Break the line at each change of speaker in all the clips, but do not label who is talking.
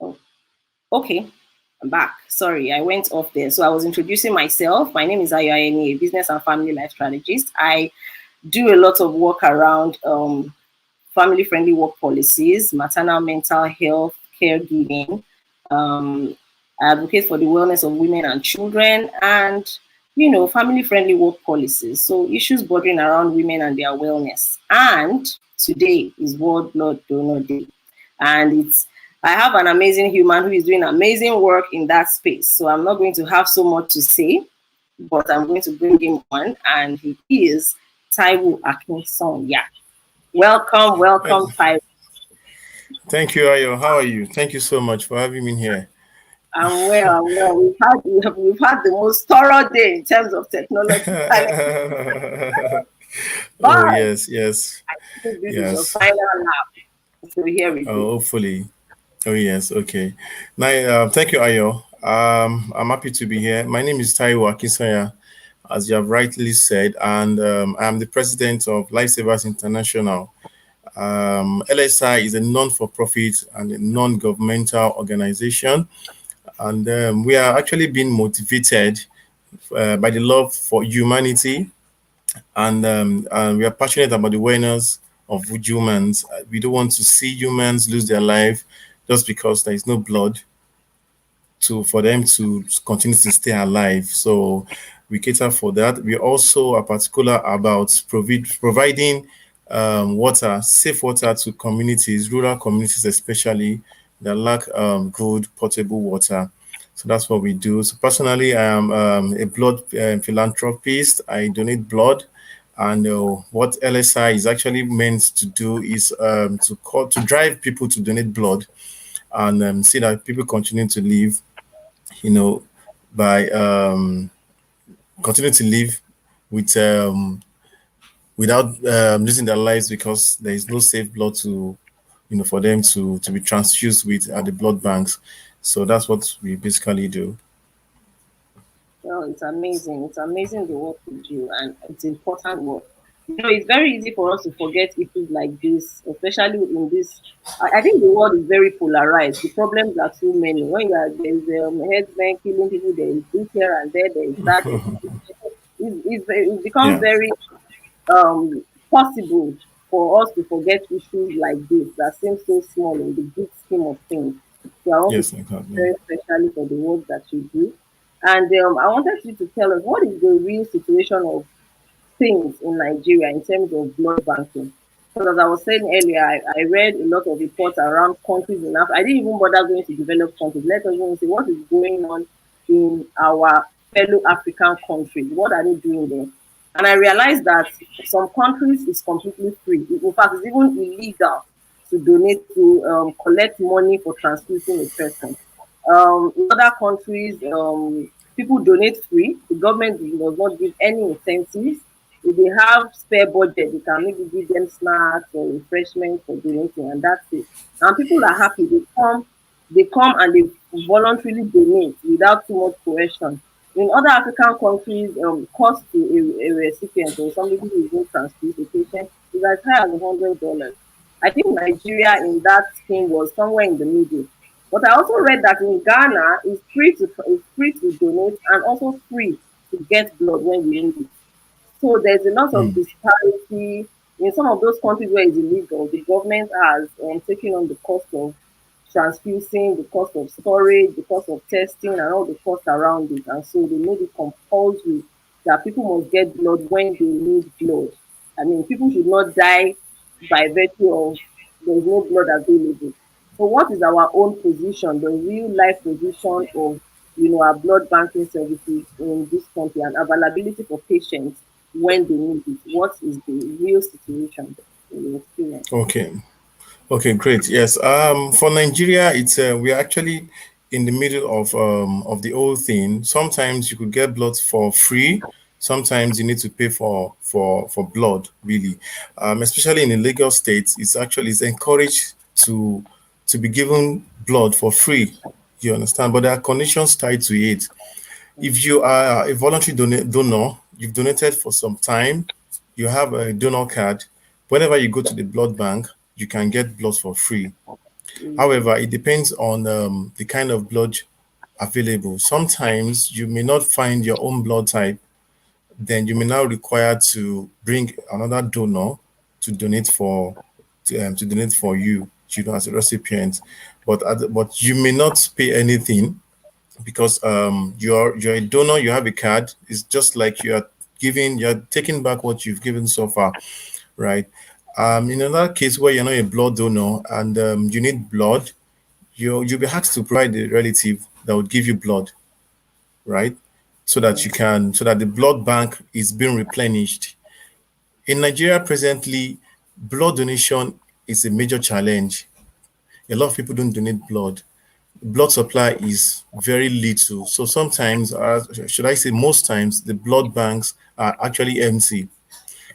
So, okay, I'm back. Sorry, I went off there. So I was introducing myself. My name is Ayo Ayeni, a business and family life strategist. I do a lot of work around family-friendly work policies, maternal mental health, caregiving. I advocate for the wellness of women and children, and family-friendly work policies. So issues bordering around women and their wellness. And today is World Blood Donor Day, and I have an amazing human who is doing amazing work in that space. So I'm not going to have so much to say, but I'm going to bring him on, and he is Taiwo Akinsanya. Welcome, Taiwo.
Thank you, Ayo. How are you? Thank you so much for having me here.
I'm well. We've had the most thorough day in terms of technology.
Oh yes.
I think this is your final lap. So here we go.
Hopefully. Oh yes. Okay. Now, thank you, Ayo. I'm happy to be here. My name is Taiwo Akinsanya, as you have rightly said, and I'm the president of Lifesavers International. LSI is a non-for-profit and a non-governmental organization, and we are actually being motivated by the love for humanity, and we are passionate about the awareness of humans. We don't want to see humans lose their life just because there is no blood for them to continue to stay alive. So we cater for that. We also are particular about providing water, safe water to communities, rural communities especially, that lack good potable water. So that's what we do. So personally, I am a blood philanthropist. I donate blood. And what LSI is actually meant to do is to drive people to donate blood, and see that people continue to live, by continue to live with without losing their lives, because there is no safe blood to for them to be transfused with at the blood banks. So that's what we basically do.
Well, it's amazing. It's amazing the work you do, and it's important work. It's very easy for us to forget issues like this, especially in this. I think the world is very polarized. The problems are too many. When there's headsmen killing people, there is this here and there is that. It becomes
Yeah.
very possible for us to forget issues like this that seem so small in the big scheme of things. So I want to
Yes,
thank you
exactly.
very especially for the work that you do. And I wanted you to tell us what is the real situation of things in Nigeria in terms of blood banking. Because as I was saying earlier, I read a lot of reports around countries in Africa. I didn't even bother going to developed countries. Let us even see what is going on in our fellow African countries. What are they doing there? And I realized that some countries is completely free. In fact, it's even illegal to donate to collect money for transfusing a person. In other countries, people donate free. The government does not give any incentives. If they have spare budget, they can maybe give them snacks or refreshments for donating, and that's it. And people are happy. They come and they voluntarily donate without too much coercion. In other African countries, cost to a recipient or somebody who is being transfused a patient is as high as $100. I think Nigeria in that scheme was somewhere in the middle. But I also read that in Ghana, it's free to donate and also free to get blood when you need it. So there's a lot of
Mm.
disparity in some of those countries where it's illegal. The government has taken on the cost of transfusing, the cost of storage, the cost of testing, and all the costs around it. And so they made it compulsory that people must get blood when they need blood. I mean, people should not die by virtue of there's no blood available. So, what is our own position, the real life position of our blood banking services in this country and availability for patients when they need it? What is the real situation in your experience?
Okay. Okay, great. Yes. For Nigeria, it's we are actually in the middle of the whole thing. Sometimes you could get blood for free. Sometimes you need to pay for blood. Really, especially in the Lagos state, it's encouraged to be given blood for free. You understand? But there are conditions tied to it. If you are a voluntary donor, you've donated for some time, you have a donor card. Whenever you go to the blood bank, you can get blood for free.
Mm.
However, it depends on the kind of blood available. Sometimes you may not find your own blood type, then you may now require to bring another donor to donate to donate for you, as a recipient. But you may not pay anything because you're a donor, you have a card. It's just like you're taking back what you've given so far, right? In another case where you're not a blood donor and you need blood, you'll be asked to provide a relative that would give you blood, right? So that the blood bank is being replenished. In Nigeria presently, blood donation is a major challenge. A lot of people don't donate blood. Blood supply is very little. So sometimes, should I say most times, the blood banks are actually empty.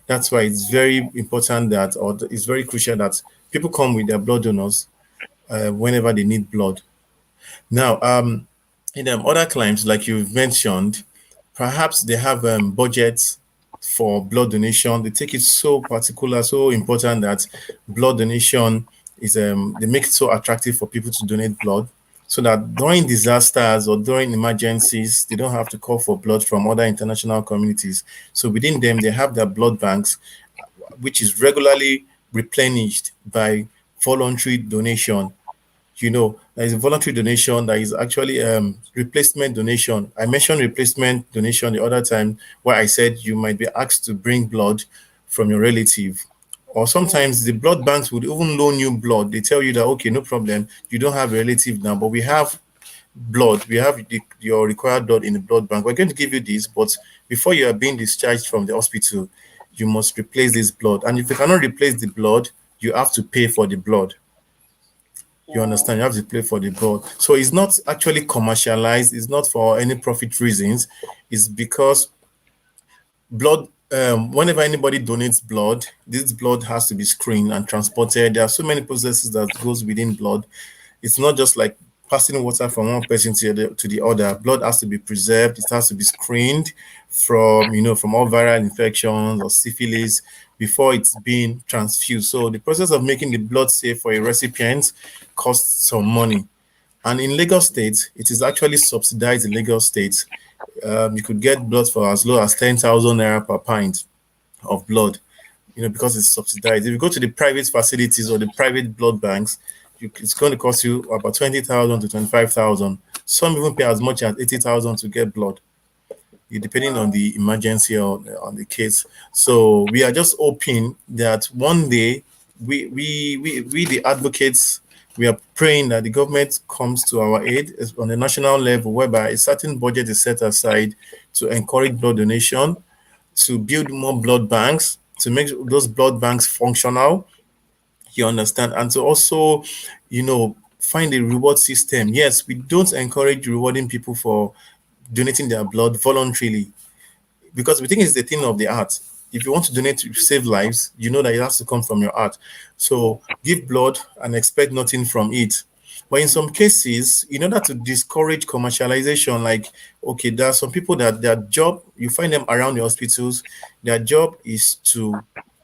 That's why it's very important that, or it's very crucial that people come with their blood donors whenever they need blood. Now, in other climes, like you've mentioned, perhaps they have budgets for blood donation. They take it so particular, so important that blood donation is they make it so attractive for people to donate blood, so that during disasters or during emergencies, they don't have to call for blood from other international communities. So within them, they have their blood banks, which is regularly replenished by voluntary donation. There is a voluntary donation that is actually replacement donation. I mentioned replacement donation the other time where I said you might be asked to bring blood from your relative. Or
Mm.
sometimes the blood banks would even loan you blood. They tell you that, okay, no problem, you don't have a relative now, but we have blood. We have your required blood in the blood bank. We're going to give you this, but before you are being discharged from the hospital, you must replace this blood. And if you cannot replace the blood, you have to pay for the blood. You
Wow.
understand? You have to pay for the blood. So it's not actually commercialized. It's not for any profit reasons. It's because blood. Whenever anybody donates blood, this blood has to be screened and transported. There are so many processes that goes within blood. It's not just like passing water from one person to the other. Blood has to be preserved. It has to be screened from all viral infections or syphilis before it's being transfused. So the process of making the blood safe for a recipient costs some money. And in Lagos State, it is actually subsidized in Lagos State. You could get blood for as low as 10,000 naira per pint of blood, because it's subsidized. If you go to the private facilities or the private blood banks, it's going to cost you about 20,000 to 25,000. Some even pay as much as 80,000 to get blood, depending on
Wow.
the emergency or on the case. So we are just hoping that one day we the advocates, we are praying that the government comes to our aid on a national level, whereby a certain budget is set aside to encourage blood donation, to build more blood banks, to make those blood banks functional. You understand? And to also, find a reward system. Yes, we don't encourage rewarding people for donating their blood voluntarily, because we think it's the thing of the art. If you want to donate to save lives, you know that it has to come from your heart. So
Yes.
give blood and expect nothing from it. But in some cases, in order to discourage commercialization, like, okay, there are some people that their job, you find them around the hospitals, their job is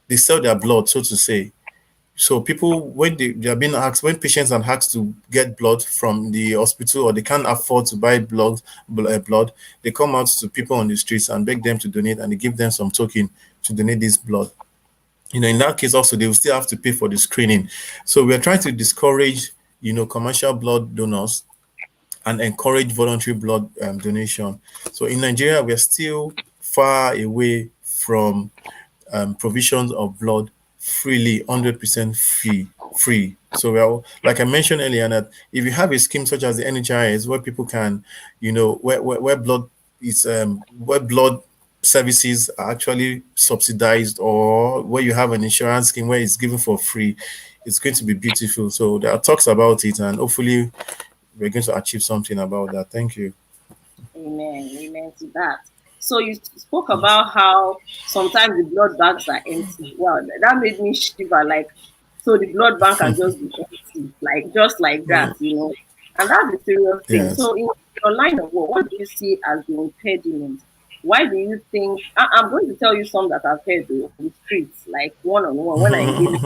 they sell their blood, so to say. So people, when they are being asked, when patients are asked to get blood from the hospital or they can't afford to buy blood, they come out to people on the streets and beg them to donate, and they give them some token to donate this blood. In that case, also they will still have to pay for the screening. So we are trying to discourage, commercial blood donors and encourage voluntary blood donation. So in Nigeria, we are still far away from provisions of blood freely, 100% free. So, well, like I mentioned earlier, that if you have a scheme such as the NHIS, where people can, where blood is, where blood services are actually subsidized, or where you have an insurance scheme where it's given for free, it's going to be beautiful. So there are talks about it, and hopefully we're going to achieve something about that. Thank you.
Amen. Amen to that. So you spoke about how sometimes the blood bags are empty. Wow, that made me shiver. Like, so the blood bank can just be empty, like just like
Mm,
that. And that's a serious thing.
yes.
So in your line of work, what do you see as the impediment? Why do you think? I'm going to tell you some that I've heard though, on the streets, like one on one when I engage.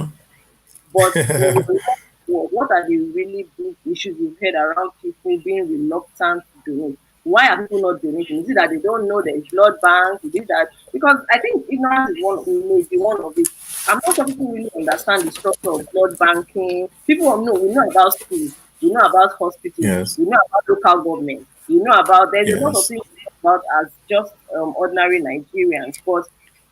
But in your life, what are the really big issues you've heard around people being reluctant to donate? Why are people not donating? Is it that they don't know there's blood banks? Is it that because I think ignorance is maybe one of it. I'm not sure people really understand the structure of blood banking. People know we know about schools, we know about hospitals,
Yes.
we know about local government, we know about there's a lot of
Yes.
things we know about as just ordinary Nigerians, but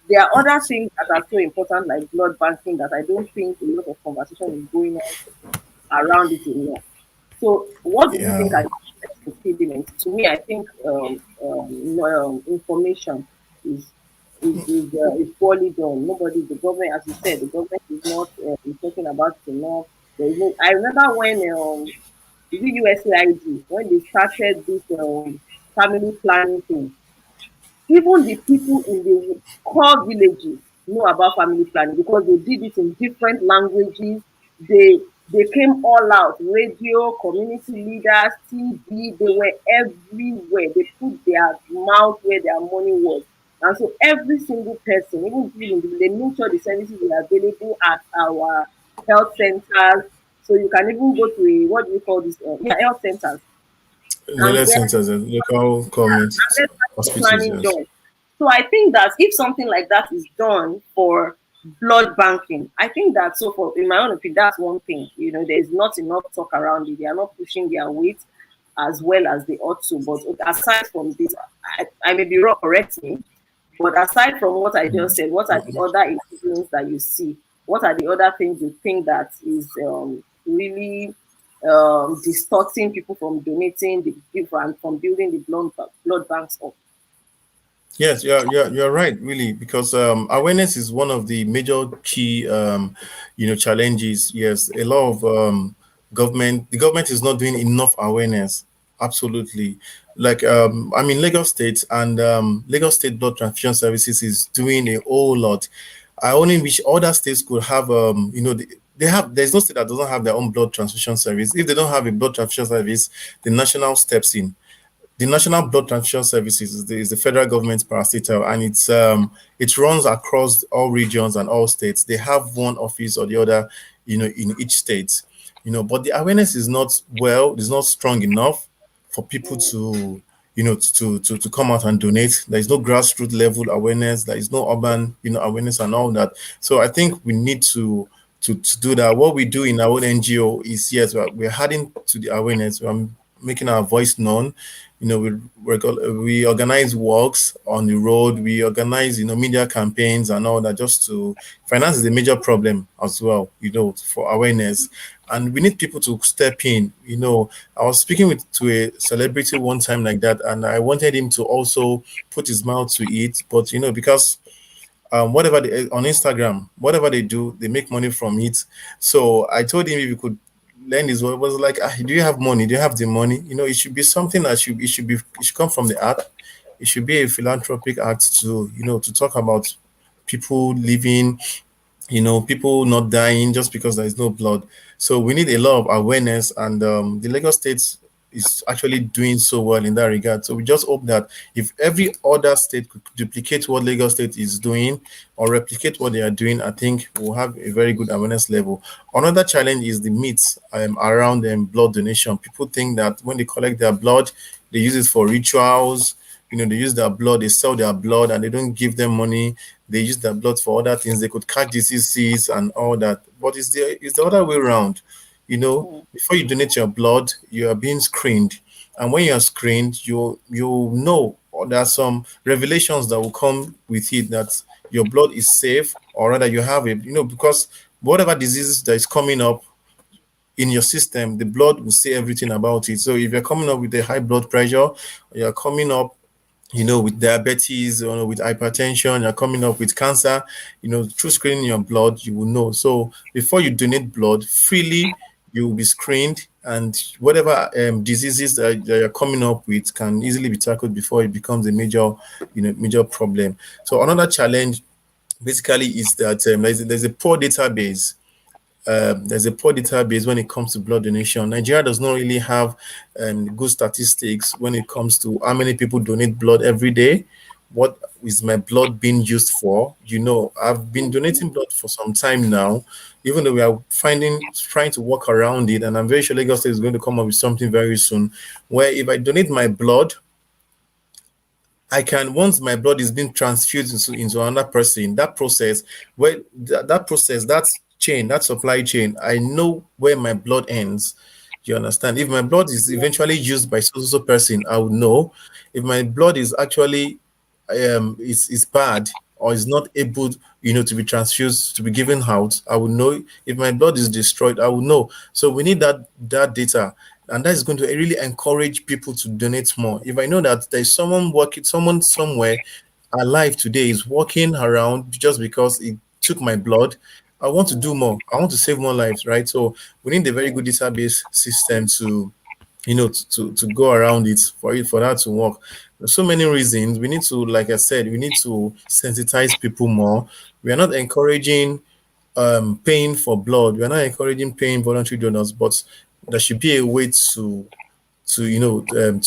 there are other things that are so important like blood banking that I don't think a lot of conversation is going on around it enough. So, what do you
Yeah.
think are the biggest impediments? To me, I think information is is poorly done. Nobody, the government, as you said, the government is not talking about it enough. There is no. I remember when is it USAID when they started this family planning thing, even the people in the core villages know about family planning because they did it in different languages. They came all out, radio, community leaders, TV, they were everywhere. They put their mouth where their money was. And so every single person, even people in the, they make sure the services were available at our health centers. So you can even go to a, what do you call this? Health centers
The
and
health
get
centers and local government
and get family
hospitals,
planning
yes.
done. So I think that if something like that is done for blood banking, I think that so for in my own opinion, that's one thing. There's not enough talk around it. They are not pushing their weight as well as they ought to. But aside from this, I may be wrong, correct me. But aside from what I just said, what are the other improvements that you see? What are the other things you think that is really distorting people from donating the people and from building the blood banks up?
Yes, you're right, really, because awareness is one of the major key challenges. Yes, a lot of the government is not doing enough awareness. Absolutely, like I mean, Lagos State and Lagos State Blood Transfusion Services is doing a whole lot. I only wish other states could have they have, there's no state that doesn't have their own blood transfusion service. If they don't have a blood transfusion service, the national steps in. The National Blood Transfusion Services is the federal government's parastatal, and it runs across all regions and all states. They have one office or the other, in each state. But the awareness is not strong enough for people
Mm,
to come out and donate. There is no grassroots level awareness. There is no urban, awareness and all that. So I think we need to do that. What we do in our own NGO is, yes, we're adding to the awareness. We're making our voice known. We organize walks on the road. We organize media campaigns and all that. Just to finance is a major problem as well. For awareness, and we need people to step in. I was speaking to a celebrity one time like that, and I wanted him to also put his mouth to it, but because whatever they on Instagram, whatever they do, they make money from it. So I told him if you could lend his word, was like, do you have money? Do you have the money? It should be something that it should come from the art. It should be a philanthropic act to talk about people living, people not dying just because there is no blood. So we need a lot of awareness, and the Lagos State is actually doing so well in that regard. So we just hope that if every other state could duplicate what Lagos State is doing or replicate what they are doing, I think we'll have a very good awareness level. Another challenge is the myths around blood donation. People think that when they collect their blood, they use it for rituals. They use their blood, they sell their blood, and they don't give them money. They use their blood for other things. They could catch diseases and all that. But it's the other way around.
mm,
Before you donate your blood, you are being screened. And when you are screened, you know, or there are some revelations that will come with it, that your blood is safe, or rather you have it, because whatever diseases that is coming up in your system, the blood will say everything about it. So if you're coming up with a high blood pressure, or you're coming up with diabetes, with hypertension, you're coming up with cancer, through screening your blood, you will know. So before you donate blood freely, you will be screened, and whatever diseases that you're coming up with can easily be tackled before it becomes a major, major problem. So another challenge basically is that there's a poor database. There's a poor database when it comes to blood donation. Nigeria does not really have good statistics when it comes to how many people donate blood every day. What is my blood being used for? I've been donating blood for some time now, even though we are trying to work around it. And I'm very sure Lagos State is going to come up with something very soon where if I donate my blood, I can, once my blood is being transfused into another person, that process, that chain, that supply chain, I know where my blood ends. You understand? If my blood is eventually used by so person, I would know. If my blood is actually is bad or is not able, to be transfused, to be given out, I will know. If my blood is destroyed, I will know. So we need that data, and that is going to really encourage people to donate more. If I know that there's someone somewhere alive today is walking around just because it took my blood, I want to do more. I want to save more lives, right? So we need a very good database system to, to go around it for that to work. There's so many reasons. We need to, like I said, we need to sensitize people more. We are not encouraging paying for blood. We are not encouraging paying voluntary donors, but there should be a way to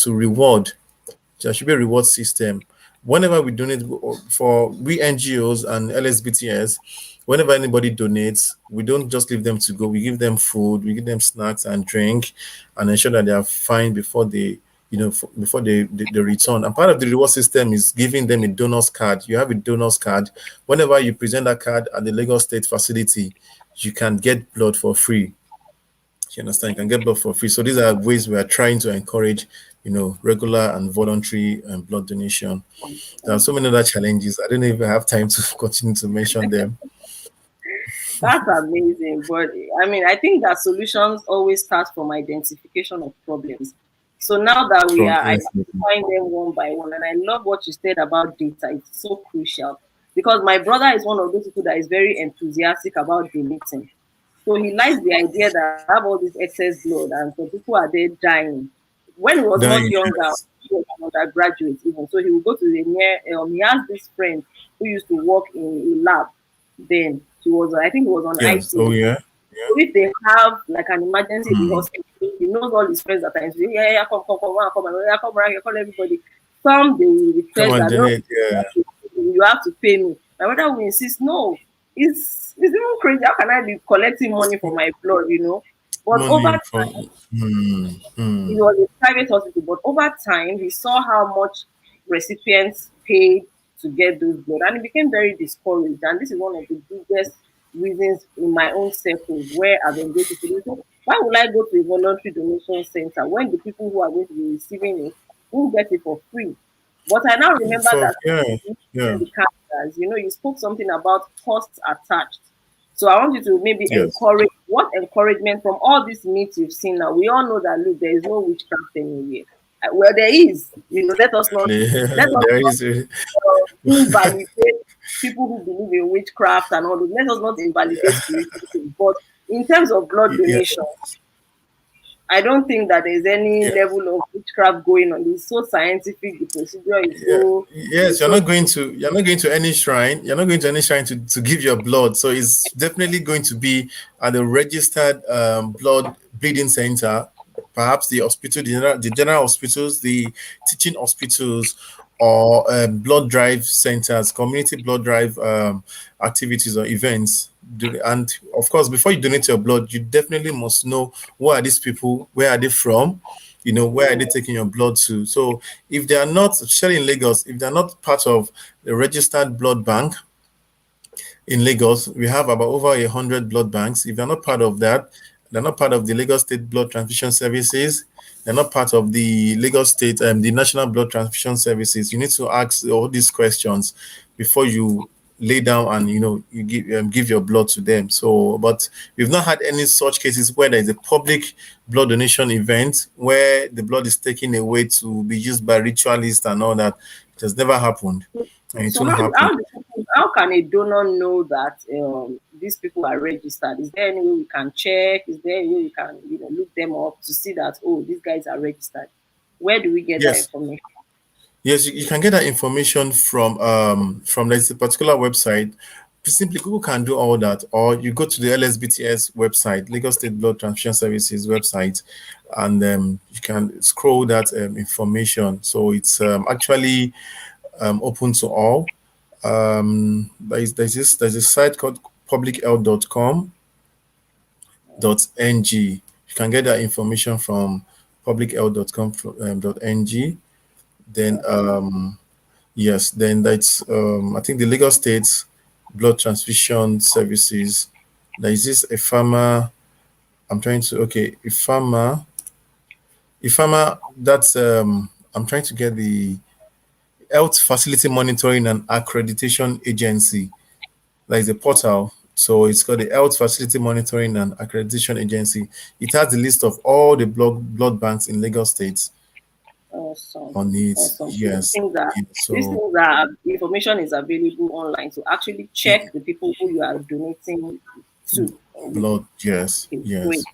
reward. There should be a reward system. Whenever we donate, for we NGOs and LSBTS, whenever anybody donates, we don't just leave them to go. We give them food, we give them snacks and drink, and ensure that they are fine before they return. And part of the reward system is giving them a donor's card. You have a donor's card. Whenever you present that card at the Lagos State facility, you can get blood for free. You understand? You can get blood for free. So these are ways we are trying to encourage, regular and voluntary blood donation. There are so many other challenges. I don't know if I have time to continue to mention them.
That's amazing. But I mean, I think that solutions always start from identification of problems. So now that we
From
are
yes,
identifying them one by one, and I love what you said about data, it's so crucial because my brother is one of those people that is very enthusiastic about donating. So he likes the idea that I have all this excess blood and so people are there dying. When he was much
dying.
younger, he was an undergraduate even. So he would go to the he has this friend who used to work in a lab then. I think he was on
Yes.
IT.
Oh yeah.
So if they have like an emergency in the
Hmm.
hospital, he knows all his friends that are in, yeah, yeah, come, yeah, come around, call everybody. Some they will
Come
request
on,
that no,
donate. Yeah.
you have to pay me. My brother will insist, no, it's even crazy. How can I be collecting money for my blood, But over
Money from. Hmm.
it
Hmm.
was a private hospital, but over time, he saw how much recipients paid to get those blood, and he became very discouraged. And this is one of the biggest reasons in my own circles where I've engaged with people. So why would I go to a voluntary donation center when the people who are going to be receiving it will get it for free? But I now remember
For
that
yeah. Yeah.
the characters, you spoke something about costs attached. So I want you to maybe
Yes.
what encouragement from all these myths you've seen now. We all know that look, there is no witchcraft anywhere. Well, there is. Let us
There
not
is.
invalidate people who believe in witchcraft and all those. Let us not invalidate spirituality. But in terms of blood
Yeah.
donation, I don't think that there's any
Yeah.
level of witchcraft going on. It's so scientific. The procedure
Yeah. Yes,
is so
you're not going to any shrine. You're not going to any shrine to give your blood. So it's definitely going to be at a registered blood bleeding center, perhaps the hospital, the general hospitals, the teaching hospitals, or blood drive centers, community blood drive activities or events. And of course, before you donate your blood, you definitely must know who are these people, where are they from, where are they taking your blood to. So if they are not, especially in Lagos, if they're not part of the registered blood bank in Lagos, we have about over 100 blood banks. If they're not part of that, they're not part of the Lagos State Blood Transfusion Services. They're not part of the Lagos State, the National Blood Transfusion Services. You need to ask all these questions before you lay down and you give your blood to them. So, but we've not had any such cases where there is a public blood donation event where the blood is taken away to be used by ritualists and all that. It has never happened, and it
So
won't happen.
how can a donor know that these people are registered? Is there any way we can check? Is there any way we can, look them up to see that, oh, these guys are registered? Where do we get that
Yes.
information?
Yes, you can get that information from there's a particular website. Simply Google can do all that, or you go to the LSBTS website, Lagos State Blood Transfusion Services website, and you can scroll that information. So it's actually open to all. There's a site called publichealth.com.ng. You can get that information from publichealth.com.ng. Then yes, then that's I think the Lagos State Blood Transfusion Services. There is this a farmer. I'm trying to a farmer that's I'm trying to get the Health Facility Monitoring and Accreditation Agency. There is a portal. So it's called the Health Facility Monitoring and Accreditation Agency. It has the list of all the blood banks in Lagos State
Awesome.
on it.
Awesome. So
Yes.
these
So
things are information is available online to actually check the people who you are donating to.
blood, yes,
Okay, great.
yes,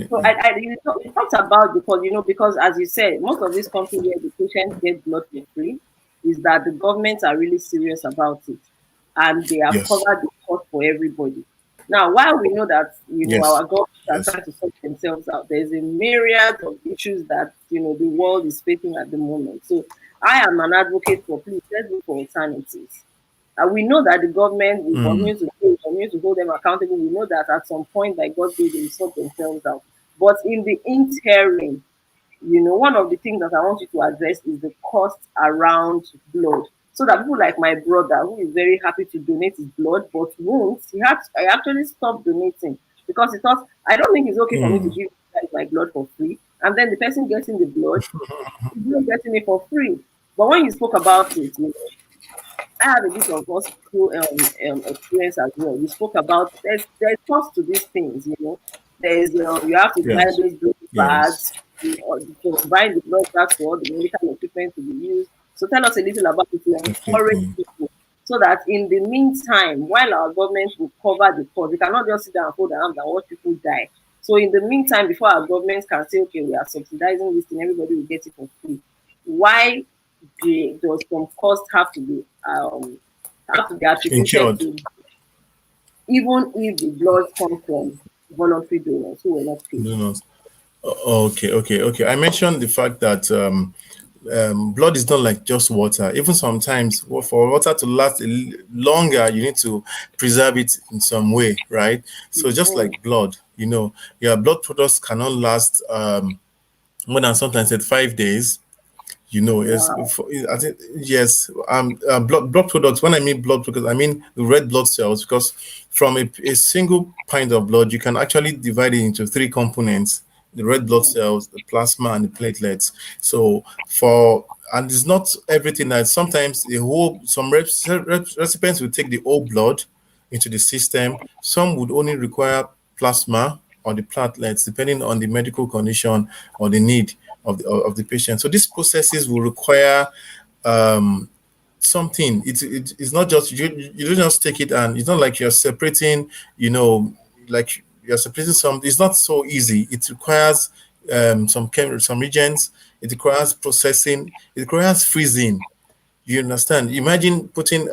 So
definitely.
you talked about, because as you said, most of these countries where the patients get blood for free is that the governments are really serious about it, and they have
Yes,
covered the cost for everybody. Now, while we know that
yes,
our governments are
yes.
trying to sort themselves out, there's a myriad of issues that the world is facing at the moment. So I am an advocate for, please, let's look for alternatives. And we know that the government will
Mm,
continue to hold them accountable. We know that at some point, by God's will, they will sort themselves out. But in the interim, one of the things that I want you to address is the cost around blood. So that people like my brother, who is very happy to donate his blood, but won't, I actually stopped donating because he thought, I don't think it's okay for me to
mm,
give guys my blood for free. And then the person getting the blood is not getting it for free. But when you spoke about it, I have a bit of hospital experience as well. You spoke about there's cost to these things. There's you have to buy
yes,
those blood
yes,
bags, to buy the blood bags for all the medical equipment to be used. So tell us a little about it to encourage
definitely.
people, so that in the meantime, while our government will cover the cost, we cannot just sit down and hold our arms and watch people die. So in the meantime, before our government can say, okay, we are subsidizing this thing, everybody will get it for free. Why does some cost have to be attributed
Incurred.
to, even if the blood comes from voluntary donors who were not paid?
Donors. Okay. I mentioned the fact that blood is not like just water. Even sometimes, for water to last longer, you need to preserve it in some way, right? So just
Mm.
like blood, your blood products cannot last more than sometimes at 5 days. Yes,
Wow.
I think yes. Blood products. When I mean blood products, I mean the red blood cells, because from a single pint of blood, you can actually divide it into three components: the red blood cells, the plasma, and the platelets. So and it's not everything that sometimes some recipients will take the whole blood into the system. Some would only require plasma or the platelets, depending on the medical condition or the need of the patient. So these processes will require something. It's not just you don't just take it, and it's not like you're separating, like you're separating some. It's not so easy. It requires some regions. It requires processing. It requires freezing. You understand? Imagine putting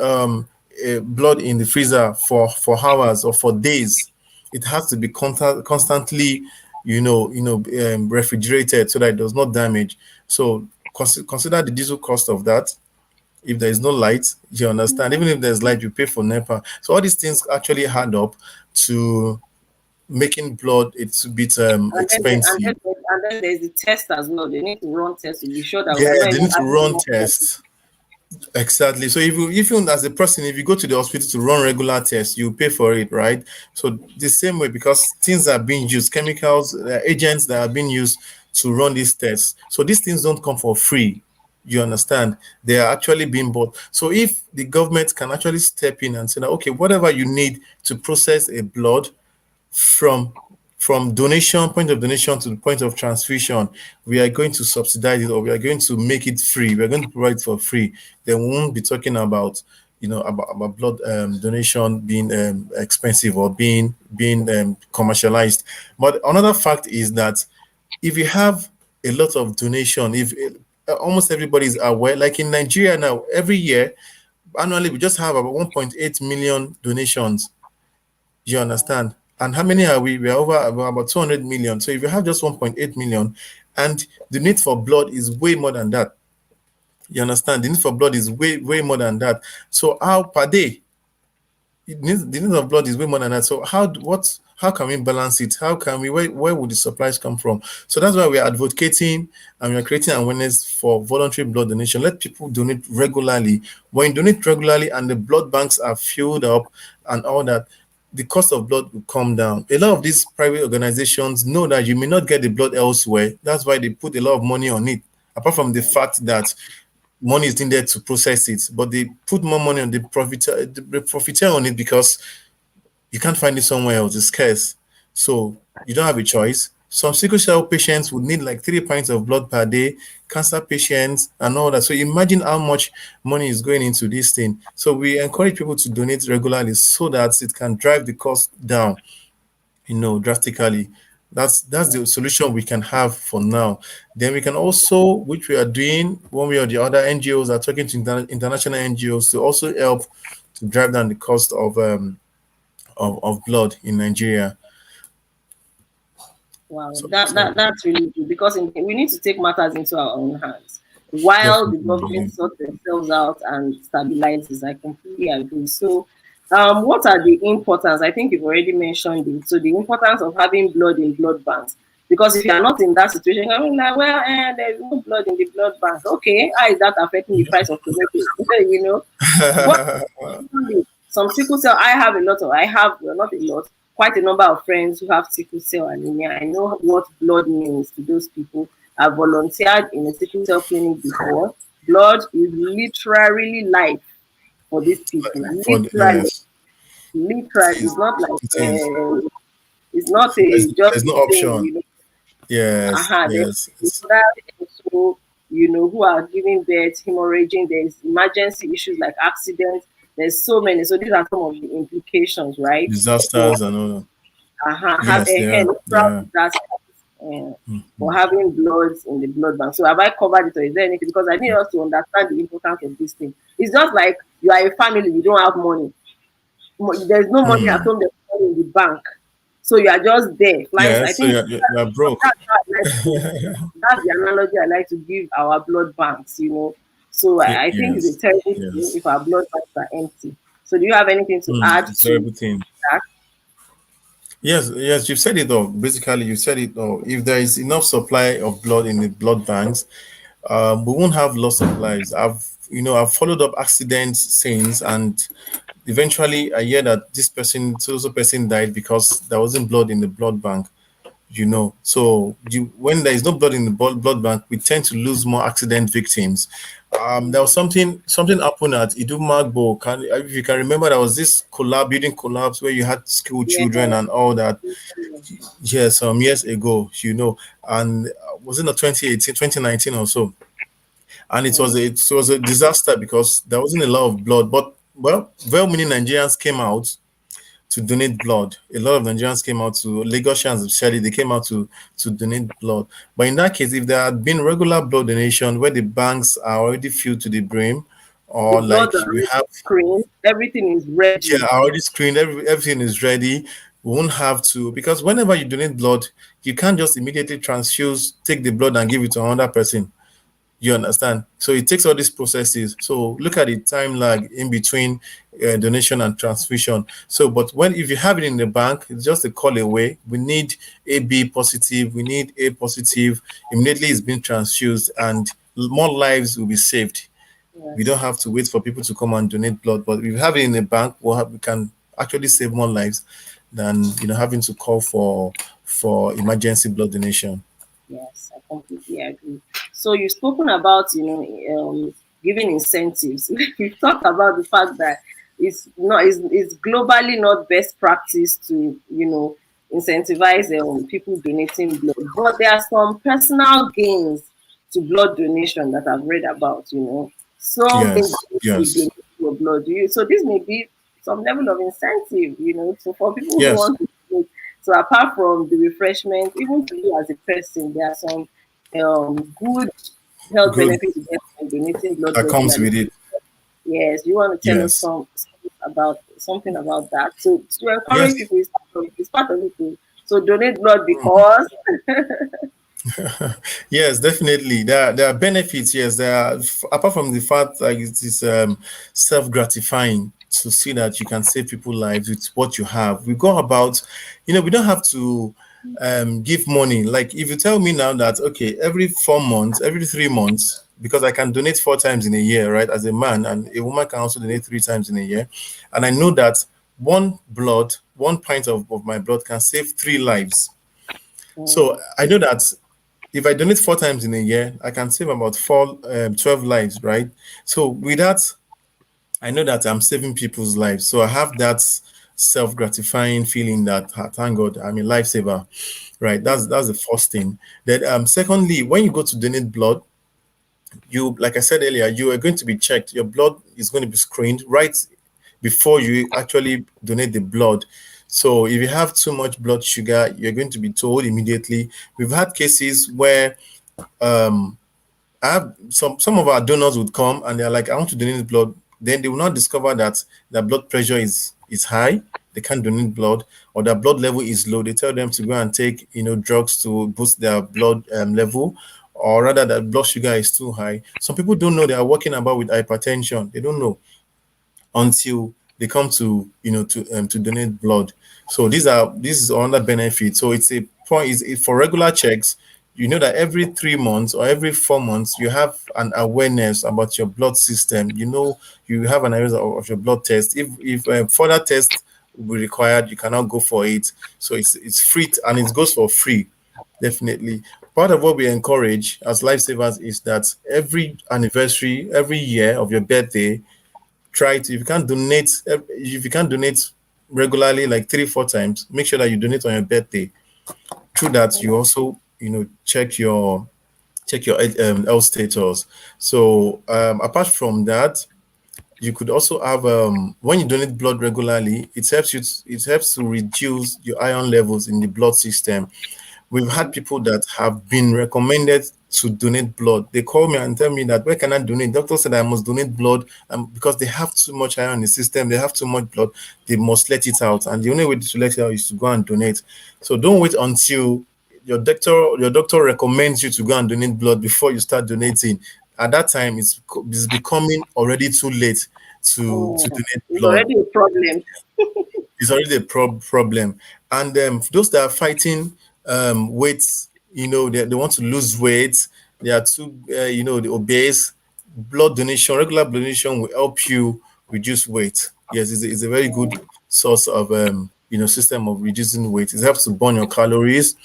blood in the freezer for hours or for days. It has to be constantly, refrigerated so that it does not damage. So consider the diesel cost of that. If there is no light, you understand. Even if there's light, you pay for NEPA. So all these things actually add up to making blood it's a bit
And then,
expensive.
and then there's the test as well. They need to run tests to be sure that we are
Yeah,
not
they
even
need to
adding
run
more cost.
tests. Exactly. So if you as a person, if you go to the hospital to run regular tests, you pay for it, right? So the same way, because things are being used, chemicals, agents that are being used to run these tests. So these things don't come for free. You understand? They are actually being bought. So if the government can actually step in and say, that, okay, whatever you need to process a blood, from point of donation to the point of transfusion, we are going to subsidize it, or we are going to make it free. We are going to provide it for free. Then we won't be talking about about blood donation being expensive or being commercialized. But another fact is that if you have a lot of donation, if almost everybody is aware, like in Nigeria now, every year annually we just have about 1.8 million donations. You understand? And how many are we? We are over about 200 million. So if you have just 1.8 million, and the need for blood is way more than that. You understand? The need for blood is way more than that. So how per day? The need of blood is way more than that. So how can we balance it? How can we where would the supplies come from? So that's why we are advocating and we are creating awareness for voluntary blood donation. Let people donate regularly. When you donate regularly and the blood banks are filled up and all that, the cost of blood will come down. A lot of these private organizations know that you may not get the blood elsewhere. That's why they put a lot of money on it. Apart from the fact that money is needed to process it, but they put more money on the profiteer on it because you can't find it somewhere else. It's scarce. So you don't have a choice. Some sickle cell patients would need like 3 pints of blood per day, cancer patients and all that. So imagine how much money is going into this thing. So we encourage people to donate regularly so that it can drive the cost down, drastically. That's the solution we can have for now. Then we can also, which we are doing one way or the other, NGOs are talking to international NGOs to also help to drive down the cost of blood in Nigeria.
Wow,
So,
that's really good because we need to take matters into our own hands while the government
definitely.
sort themselves out and stabilizes. I completely agree. So, what are the importance? I think you've already mentioned it. So, the importance of having blood in blood banks. Because if you are not in that situation, I mean, like, well, there's no blood in the blood bank. Okay, how is that affecting the price of tomatoes? What some sickle cell, I have, well, not a lot, quite a number of friends who have sickle cell anemia. I know what blood means to those people. I volunteered in a sickle cell clinic before. Blood is literally life for these people. Literally,
Yes,
literally.
it
It's
is.
not like
It is.
it's not a just
There's no
a thing,
option. Yes,
There's
yes.
people also, who are giving birth, hemorrhaging. There's emergency issues like accidents. There's so many. So these are some of the implications, right? For
Disasters and all that.
have
Yes,
a
they are. They
natural
are.
disaster for having blood in the blood bank. So have I covered it or is there anything? Because I need us to understand the importance of this thing. It's just like you are a family, you don't have money. There's no money at
Mm.
home, there's money in the bank. So you are just there flying. I
Yes, so
think
you're broke.
that's how I like to, that's the analogy I like to give our blood banks. So I think it's a
Yes,
terrible thing
yes.
if our blood banks are empty. So do you have anything to add
It's
to
everything.
that?
Yes, yes, you've said it all. Basically, you said it all. If there is enough supply of blood in the blood banks, we won't have loss of lives. I've followed up accident scenes, and eventually I hear that this person, so person died because there wasn't blood in the blood bank. So when there is no blood in the blood bank, we tend to lose more accident victims. There was something happened at Idumagbo. If you can remember, there was this building collapse where you had school
Yeah.
children and all that. Yes, some years ago, and was it not 2018, 2019 or so? And it was a disaster because there wasn't a lot of blood. But well many Nigerians came out to donate blood. A lot of Nigerians came out to Lagosians especially. They came out to donate blood. But in that case, if there had been regular blood donation where the banks are already filled to the brim,
The
or
blood
like
are
we
already
have
screened, everything is
yeah,
ready.
already screened, everything is ready. We won't have to, because whenever you donate blood, you can't just immediately transfuse, take the blood and give it to another person. You understand? So it takes all these processes. So look at the time lag in between donation and transfusion. So, but if you have it in the bank, it's just a call away. We need AB positive, we need A positive. Immediately it's been transfused, and more lives will be saved. We don't
Yes.
have to wait for people to come and donate blood. But if we have it in the bank, we can actually save more lives than having to call for emergency blood donation.
Yes, I completely agree. So you've spoken about, giving incentives. We've talked about the fact that it's globally not best practice to, incentivize people donating blood. But there are some personal gains to blood donation that I've read about. Some
Yes,
individuals will
yes.
donate blood blood. Do you? So this may be some level of incentive, so for people who
Yes.
want to donate. So apart from the refreshment, even to you as a person, there are some good health
Good.
benefits you get from donating blood
That comes
regularly.
with it.
Yes, you want to tell us
Yes.
about something about that. So to
Yes.
encourage people is part of it too. So donate blood because
Yes, definitely. There are benefits. Yes, there are. Apart from the fact that it is self gratifying to see that you can save people lives with what you have. We go about, we don't have to give money. Like if you tell me now that okay, every 4 months, every 3 months, because I can donate 4 times in a year, right? As a man, and a woman can also donate 3 times in a year, and I know that one pint of my blood can save 3 lives. So
mm,
I know that if I donate 4 times in a year, I can save about 12 lives, right? So with that, I know that I'm saving people's lives. So I have that self-gratifying feeling that thank God I'm a lifesaver, right? That's the first thing. Then secondly, when you go to donate blood, you like I said earlier, you are going to be checked. Your blood is going to be screened right before you actually donate the blood. So if you have too much blood sugar, you're going to be told immediately. We've had cases where um I have some of our donors would come and they're like, I want to donate blood. Then they will not discover that their blood pressure is high. They can't donate blood, or their blood level is low. They tell them to go and take drugs to boost their blood level, or rather that blood sugar is too high. Some people don't know they are walking about with hypertension. They don't know until they come to to donate blood. So this is another benefit. So it's a point is for regular checks. You know that every 3 months or every 4 months you have an awareness about your blood system. You have an awareness of your blood test. If further tests will be required, you cannot go for it. So it's free and it goes for free. Definitely. Part of what we encourage as lifesavers is that every anniversary, every year of your birthday, try to if you can't donate regularly like 3 4 times, make sure that you donate on your birthday. Through that you also check your health status. So apart from that, you could also have when you donate blood regularly, it helps to reduce your iron levels in the blood system. We've had people that have been recommended to donate blood. They call me and tell me that where can I donate? Doctor said I must donate blood, because they have too much iron in the system. They have too much blood. They must let it out, and the only way to let it out is to go and donate. So don't wait until your doctor recommends you to go and donate blood before you start donating. At that time, it's becoming already too late to donate
it's
blood.
already a problem.
It's already a problem. And those that are fighting weight, they want to lose weight, they are too, the obese, regular blood donation will help you reduce weight. Yes, it's a very good source of, system of reducing weight. It helps to burn your calories.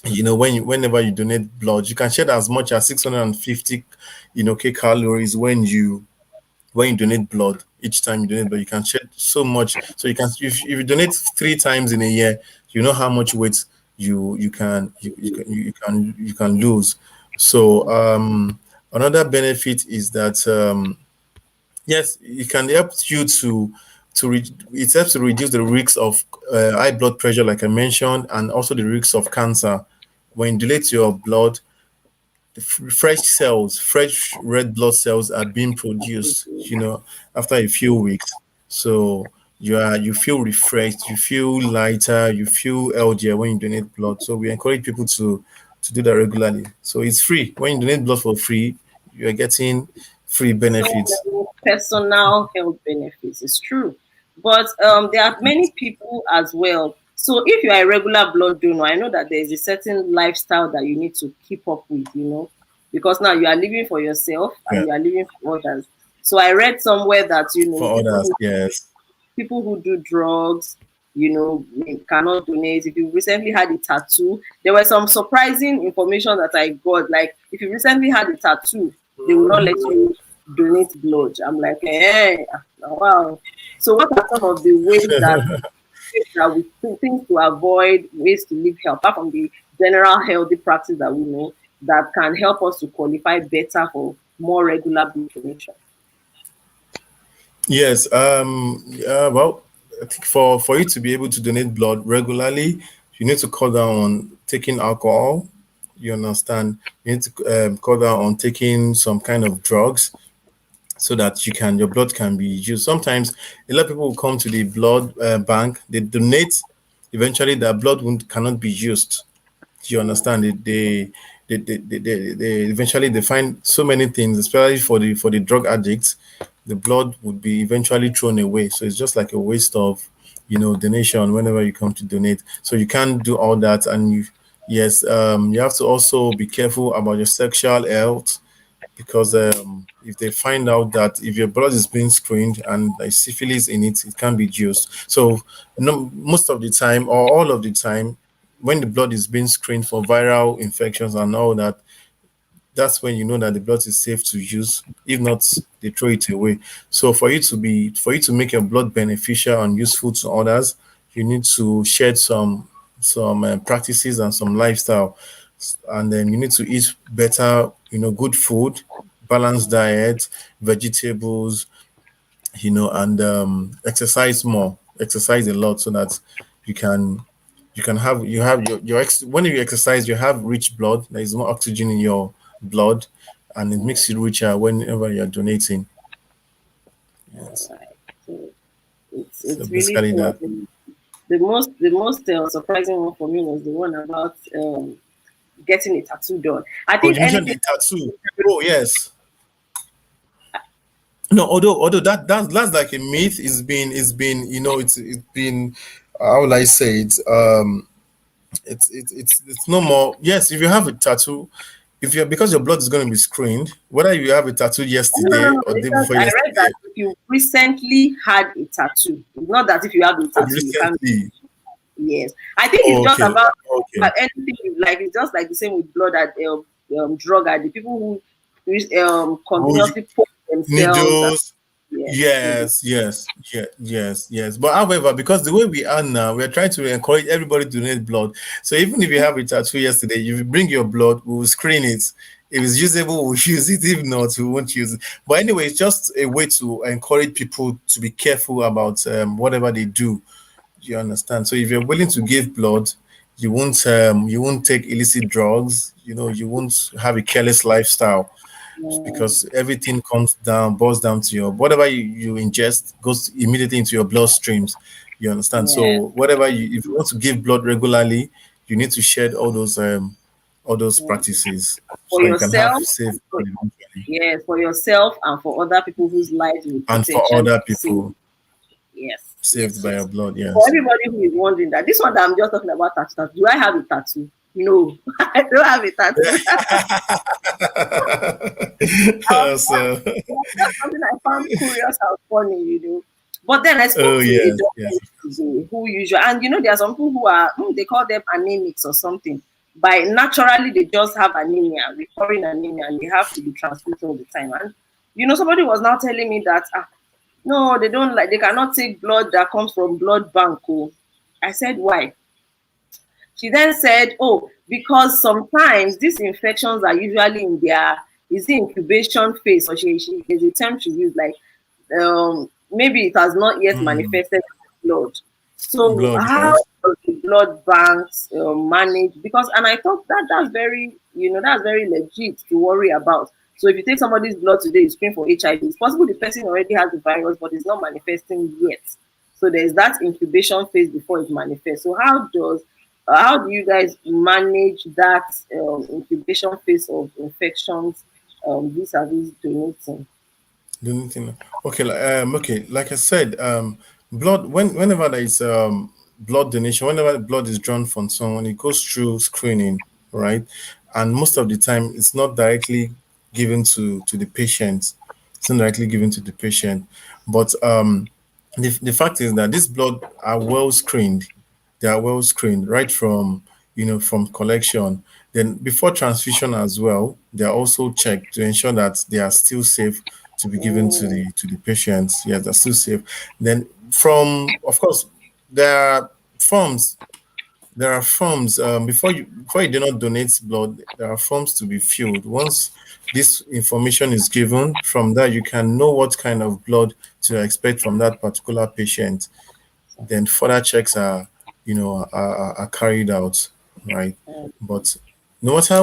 Whenever you donate blood, you can shed as much as 650, calories when you donate blood. Each time you donate blood, you can shed so much. So you can, if you donate 3 times in a year, you know how much weight you can lose. So another benefit is that yes, it can help you it helps to reduce the risks of high blood pressure, like I mentioned, and also the risks of cancer. When you donate your blood, fresh red blood cells are being produced, after a few weeks. So you feel refreshed, you feel lighter, you feel healthier when you donate blood. So we encourage people to do that regularly. So it's free. When you donate blood for free, you are getting free
So
benefits.
many personal health benefits. It's true. But there are many people as well. So if you are a regular blood donor, I know that there is a certain lifestyle that you need to keep up with, because now you are living for yourself
Yeah.
and you are living for others. So I read somewhere that,
For others, yes.
people who do drugs, cannot donate. If you recently had a tattoo, there were some surprising information that I got. Like, if you recently had a tattoo, they will not let you donate blood. I'm like, wow. So, what are some of the ways that we things to avoid, ways to live health, apart from the general healthy practice that we know that can help us to qualify better for more regular blood donation?
Yes. Well, I think for you to be able to donate blood regularly, you need to cut down on taking alcohol. You understand? You need to cut down on taking some kind of drugs so that your blood can be used. Sometimes a lot of people will come to the blood bank. They donate. Eventually, their blood won't, cannot be used. Do you
Mm,
understand? They eventually they find so many things, especially for the drug addicts. The blood would be eventually thrown away. So it's just like a waste of, donation whenever you come to donate. So you can't do all that, and yes, you have to also be careful about your sexual health because if they find out that if your blood is being screened and there's syphilis in it, it can be used. So, no, most of the time, or all of the time, when the blood is being screened for viral infections and all that, that's when you know that the blood is safe to use. If not, they throw it away. So for you to make your blood beneficial and useful to others, you need to share some practices and some lifestyle, and then you need to eat better, good food, balanced diet, vegetables, and exercise more, exercise a lot so that you can you have when you exercise you have rich blood. There is more oxygen in your blood, and it makes you richer whenever you're donating.
all
Yes,
right. So
so
it's really
basically
cool. I
that.
think the most surprising one for me was the one about getting a tattoo done. I
Oh,
think
you mentioned
anything.
the tattoo. Oh yes. No, although that's like a myth. It's been it's been how will I say it? It's no more. Yes, if you have a tattoo, if you're because your blood is going to be screened, whether you have a tattoo
No, no,
yesterday
no.
or
It's
day
just
before
I read that
yesterday
if you recently had a tattoo, it's not that if you have a
or
tattoo, you can't.
recently.
Yes, I think it's just
Okay,
about
okay.
anything like it's just like the same with blood at drug addict people who
Well,
continuously poke themselves. And,
needles.
yes, maybe.
Yes, yes, yes. But however, because the way we are now, we are trying to encourage everybody to donate blood. So even if you have a tattoo yesterday, if you bring your blood, we will screen it. If it's usable, we'll use it. If not, we won't use it. But anyway, it's just a way to encourage people to be careful about whatever they do. You understand? So if you're willing to give blood, you won't take illicit drugs. You won't have a careless lifestyle
Mm,
because everything comes down, boils down to your whatever you ingest goes immediately into your bloodstreams. You understand?
yeah,
So if you want to give blood regularly, you need to shed all those
yeah.
practices
For
so you can have
yourself,
safe
for,
blood eventually.
yes, for yourself and for other people whose lives will
And for
potentially
other
be saved.
people
Yes,
saved
yes,
by your
yes.
blood.
For
Yes.
everybody who is wondering that this one that I'm just talking about tattoo, do I have a tattoo? No, I don't have a tattoo.
So,
That's something I found curious and funny. But then I
oh
spoke to a
yes, yes.
doctor today who usually, and there are some people who are, they call them anemics or something. By naturally, they just have anemia, recurring anemia, and they have to be transfused all the time. And somebody was now telling me that no, they don't like, they cannot take blood that comes from blood bank. Oh. I said, why? She then said, "Oh, because sometimes these infections are usually in their is the incubation phase, or she there's a term she used like maybe it has not yet
Mm,
manifested in the blood. So
blood,
how
yes.
does the blood banks manage? Because and I thought that's very that's very legit to worry about. So if you take somebody's blood today, you screen for HIV, it's possible the person already has the virus, but it's not manifesting yet. So there's that incubation phase before it manifests. So how do you guys manage that incubation phase of infections vis-a-vis donating?
The only thing, okay, okay, like I said, blood. Whenever there is blood donation, whenever blood is drawn from someone, it goes through screening, right? And most of the time, it's not directly given to the patient. It's not directly given to the patient, but the fact is that this blood are well screened. They are well screened right from collection. Then before transfusion as well, they are also checked to ensure that they are still safe to be given to
Mm,
the patients. Yes, they're still safe. Then from of course there are forms before you do not donate blood. There are forms to be filled. Once this information is given. From that, you can know what kind of blood to expect from that particular patient. Then further checks are, are carried out, right?
Um,
But no matter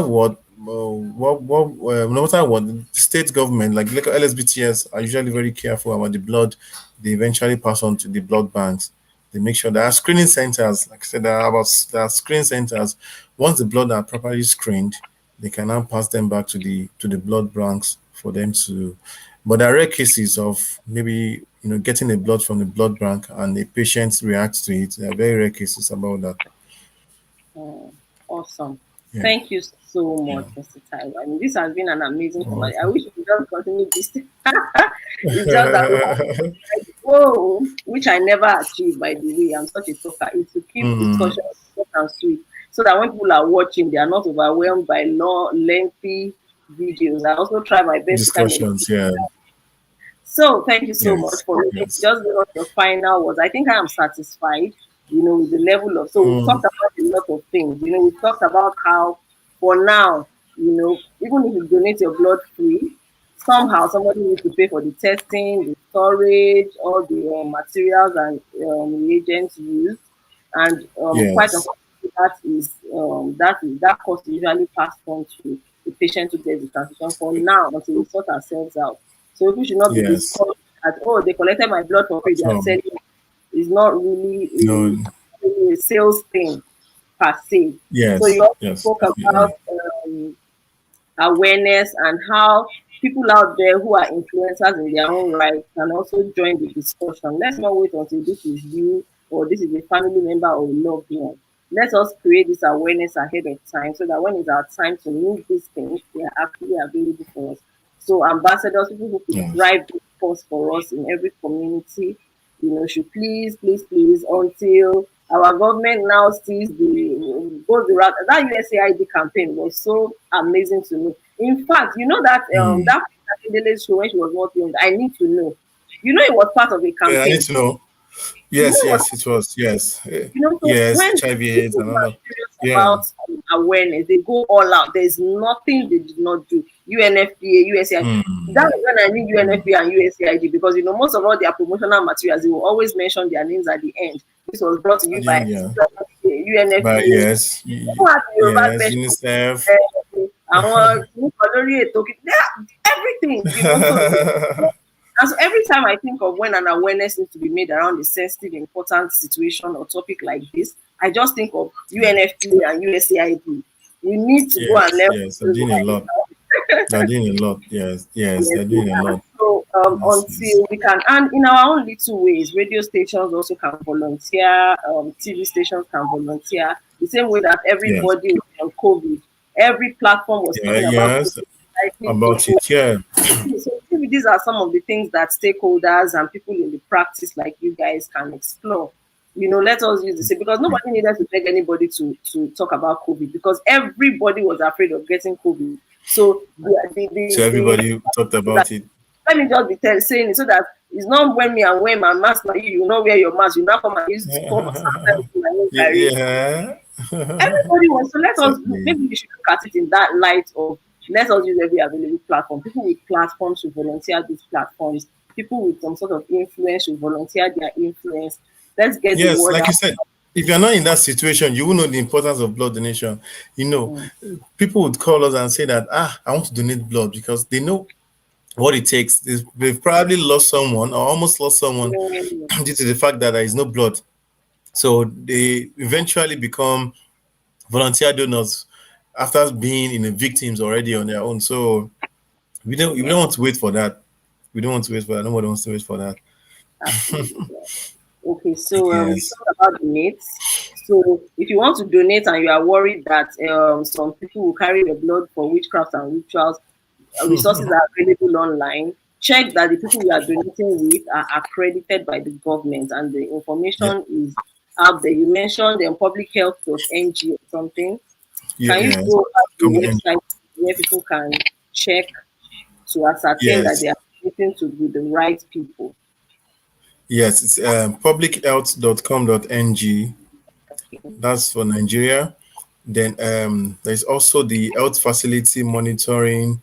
no matter what, the state government, like local LSBTS, are usually very careful about the blood they eventually pass on to the blood banks. They make sure there are screening centers. Like I said, there are screening centers. Once the blood are properly screened, they can now pass them back to the blood banks for them to. But there are rare cases of maybe getting a blood from the blood bank and the patient reacts to it. There are very rare cases about that.
Oh, awesome.
Yeah,
Thank you so
yeah.
much, Mr. Taiwo. I mean, this has been an amazing
Oh,
conversation. I
okay.
wish we could just continue this. It's just that, whoa, which I never achieved, by the way. I'm such a talker, is to keep
Mm,
discussion short and sweet so that when people are watching, they are not overwhelmed by long, lengthy videos. I also try my best to kind of.
discussions. Yeah.
So thank you so much
Yes.
for it.
Yes.
Just give us your final words. I think I am satisfied, with the level of. So we've
Mm,
talked about a lot of things. We've talked about how, for now, even if you donate your blood free, somehow somebody needs to pay for the testing, the storage, all the materials and reagents used, and quite
yes.
unfortunately, that cost is usually passed on to the patient who gets the transfusion for now until we sort ourselves out. So people should not be
Yes.
discouraged that, oh, they collected my blood for free, they are
So
selling it. It's not really
no.
a sales thing per se. So
Yes.
you also
Yes.
spoke about
Definitely.
awareness and how people out there who are influencers in their own right can also join the discussion. Let's not wait until this is you or this is a family member or a loved one. Let us create this awareness ahead of time so that when it's our time to need these things, they are actually available for us. So ambassadors, people who could
Yes.
drive this force for us in every community, should please, please, please, until our government now sees goes the route. That USAID campaign was so amazing to me. In fact, that
Mm.
that Akindele show when she was not young, I need to know. It was part of a
Yeah, I need
campaign.
to know.
You know
Yes.
it was
Yes. It was. Yes.
so
Yes.
when
HIV/AIDS
people
and
who
all
are
that.
serious
Yeah.
about awareness, they go all out. There's nothing they did not do. UNFPA, USAID. That
Mm.
is when I need UNFPA and USAID because most of all their promotional materials, they will always mention their names at the end. This was brought to you
At the
by
end, yeah. But
UNFPA.
yes.
Who has the Yoruba
Yes.
version?
UNICEF.
Àwọn lórí ètò everything, and so every time I think of when an awareness needs to be made around a sensitive, important situation or topic like this, I just think of UNFPA and USAID. We need to go and
Yes.
learn
Yes. They're
those
doing a
guys.
lot. They're doing a lot. Yes. Yes.
Yes,
They're
we
doing a
can.
lot.
So
Yes. Yes.
until we can, and in our own little ways, radio stations also can volunteer, TV stations can volunteer, the same way that
Yes.
everybody was on COVID, every platform was
Yeah.
speaking about
Yes.
COVID, likely to
About it. Yeah.
so maybe these are some of the things that stakeholders and people in the practice like you guys can explore. Let us use this because nobody needed to beg anybody to talk about COVID because everybody was afraid of getting COVID. So
So everybody talked about it.
let me just be saying it so that it's not when me and wear my mask, now you not wear your mask, you now come and use this come and start telling me my own Gary.
Yeah.
Everybody wants. So let us
Certainly.
maybe we should look at it in that light of let us use every available platform. People with platforms should volunteer these platforms. People with some sort of influence should volunteer their influence. Let's get the
Yes,
word
like you
out.
said, if you're not in that situation, you will know the importance of blood donation. You know,
Mm.
people would call us and say that, I want to donate blood because they know what it takes. They've probably lost someone or almost lost someone
Mm.
due to the fact that there is no blood. So they eventually become volunteer donors after being in the victims already on their own. So we don't
Yeah,
want to wait for that. We don't want to wait for that. Nobody wants to wait for that.
absolutely. Okay, so we
Yes.
talked about donates. So if you want to donate and you are worried that some people will carry your blood for witchcraft and rituals, resources are available online. Check that the people you are donating with are accredited by the government and the
Yeah.
information is out there. You mentioned publichealth.ng or something.
Yeah.
Can you
Yeah.
go at the
Come in.
website where people can check to ascertain that
Yes.
they are donating to with the right people?
Yes, it's publichealth.com.ng. That's for Nigeria. Then there's also the health facility monitoring.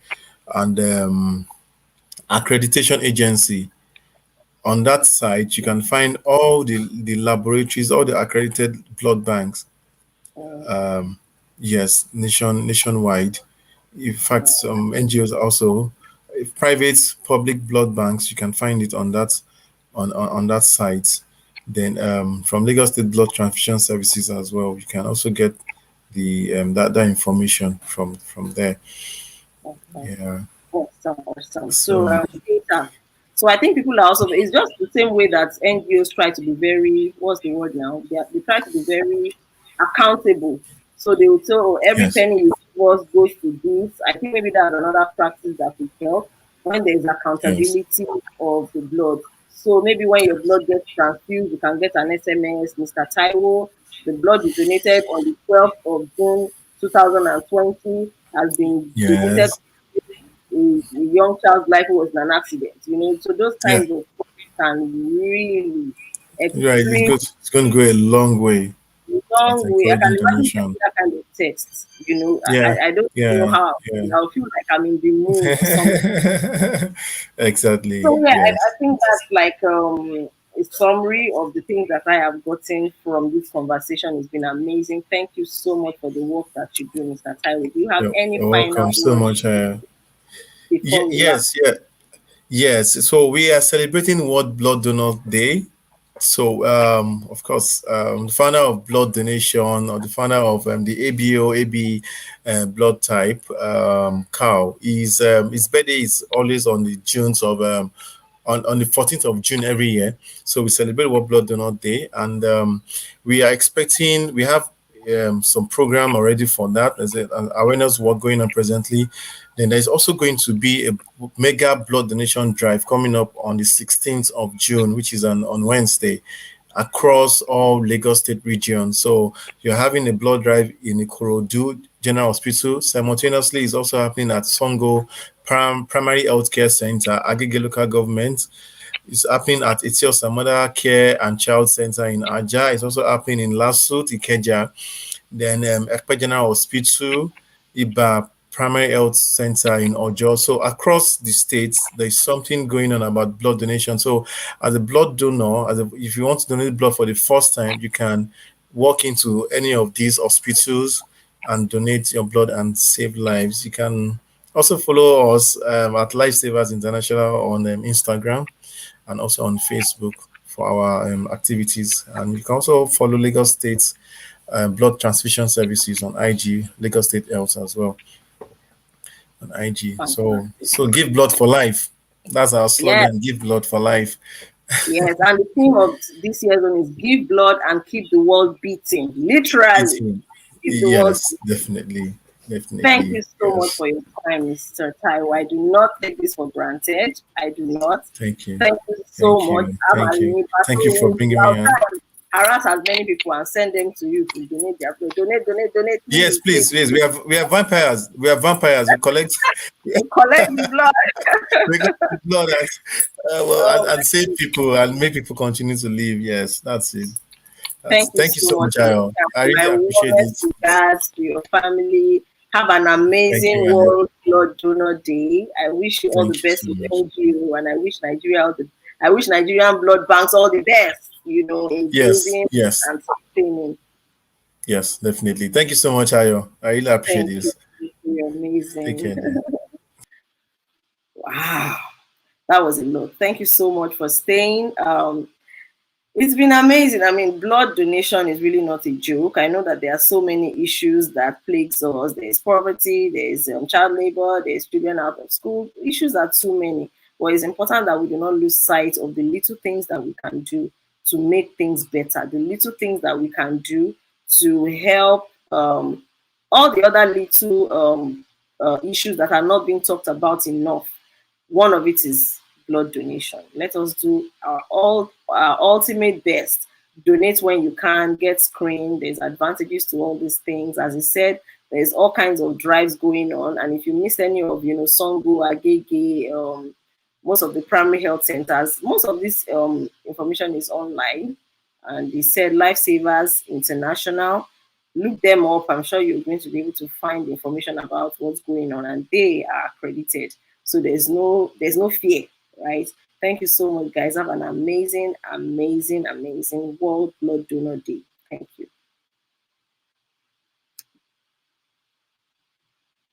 and accreditation agency. On that site, you can find all the laboratories, all the accredited blood banks.
Mm,
Yes, nationwide. In fact, some NGOs also, private public blood banks. You can find it on that on that site. Then from Lagos State Blood Transfusion Services as well, you can also get the that information from there.
okay.
Yeah.
Awesome, awesome. So,
So
data. So I think people are also, it's just the same way that NGOs try to be very, what's the word now? They try to be very accountable. So they will say, oh, every
yes,
penny you give us goes to this. I think maybe that's another practice that will help when there's
yes,
accountability of the blood. So maybe when your blood gets transfused, you can get an SMS, Mr. Taiwo, the blood you donated on the 12th of June 2020 has been donated
yes.
a young child's life who was in an accident, So those
Yeah.
kinds of things can really
Right.
extreme
It's going to go a long way at
long way. I can
encouraging
imagine
donation.
getting that kind of text.
Yeah.
I don't know
Yeah.
how
Yeah.
I'll feel like I'm in the moon or something.
Exactly.
So yeah, I
Yes.
think that's like a summary of the things that I have gotten from this conversation. It's been amazing. Thank you so much for the work that you do, Mr. Taiwo. Do you have any
You're
final
welcome so
words
much.
before we wrap?
Yes. Yeah. Yes. So we are celebrating World Blood Donor Day. So, of course, the founder of blood donation, or the founder of the ABO, AB blood type, cow, his birthday is always on the Junes of on the 14th of June every year. So we celebrate World Blood Donor Day, and we have some program already for that. There's an awareness work going on presently. Then there's also going to be a mega blood donation drive coming up on the 16th of June, which is on Wednesday, across all Lagos State regions. So you're having a blood drive in Ikorodu General Hospital. Simultaneously, it's also happening at Songo Primary Healthcare Center, Agege Local Government. It's happening at Etios Mother Care and Child Center in Aja. It's also happening in Lasut, Ikeja. Then Ekpe General Hospital, Iba Primary Health Center in Ojo. So across the states, there's something going on about blood donation. So as a blood donor, if you want to donate blood for the first time, you can walk into any of these hospitals and donate your blood and save lives. You can also follow us at Lifesavers International on Instagram and also on Facebook for our activities. And you can also follow Lagos State blood transfusion services on IG, Lagos State Health as well on IG.
Fantastic.
So give blood for life. That's our
Yes.
slogan. Give blood for life.
Yes, and the theme of this year's one is give blood and keep the world beating. Literally,
Eating.
keep the world
Yes,
beating.
definitely,
Thank you
definitely.
so much
Yes.
for your time, Mr. Taiwo. I do not take this for granted. I do not.
Thank you.
Thank you so
Thank
much.
you. Thank you. Thank you for bringing me
I'll
on.
try and harass as many people and send them to you to donate their blood. Donate, donate, donate,
Yes,
please, please.
please, please. We have vampires. We have vampires. We collect
Collect the blood.
we collect the blood
Oh,
and save people and make people continue to live. Yes, that's it.
thank you
Thank you
so
so
much
much,
for your
Ayo.
time.
I
My
really appreciate
warmest
it.
regards to your family. Have an
Thank you,
amazing
Ayo.
World Blood Donor Day. I wish you all the
Thank you
best
so
with
much.
NGO, and I wish Nigerian blood banks all the best. In
Yes,
building
yes,
and sustaining.
yes, definitely. Thank you so much, Ayo. I really appreciate
Thank you.
this.
You're
Take
amazing.
care then.
Wow, that was a lot. Thank you so much for staying. It's been amazing. I mean, blood donation is really not a joke. I know that there are so many issues that plagues us. There's poverty, there's child labor, there's children out of school. Issues are too many. But it's important that we do not lose sight of the little things that we can do to make things better, the little things that we can do to help all the other little issues that are not being talked about enough. One of it is blood donation. Let us do our ultimate best. Donate when you can, get screened. There's advantages to all these things. As I said, there's all kinds of drives going on. And if you miss any of, Songo, Agege, most of the primary health centers, most of this information is online. And they said Lifesavers International. look them up. I'm sure you're going to be able to find information about what's going on, and they are accredited. So there's no fear, right? Thank you so much, guys. Have an amazing, amazing, amazing World Blood Donor Day. Thank you.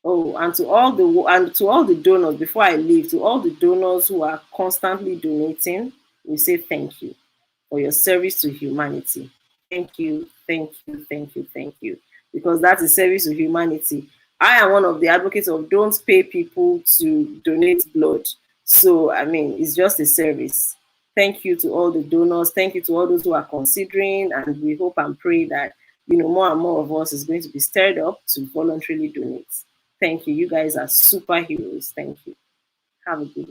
Oh, and to all the donors, before I leave, to all the donors who are constantly donating, we say thank you for your service to humanity. Thank you, thank you, thank you, thank you. Because that is service to humanity. I am one of the advocates of don't pay people to donate blood. So, I mean, it's just a service. Thank you to all the donors. Thank you to all those who are considering. And we hope and pray that, more and more of us is going to be stirred up to voluntarily donate. Thank you. You guys are superheroes. Thank you. Have a good one.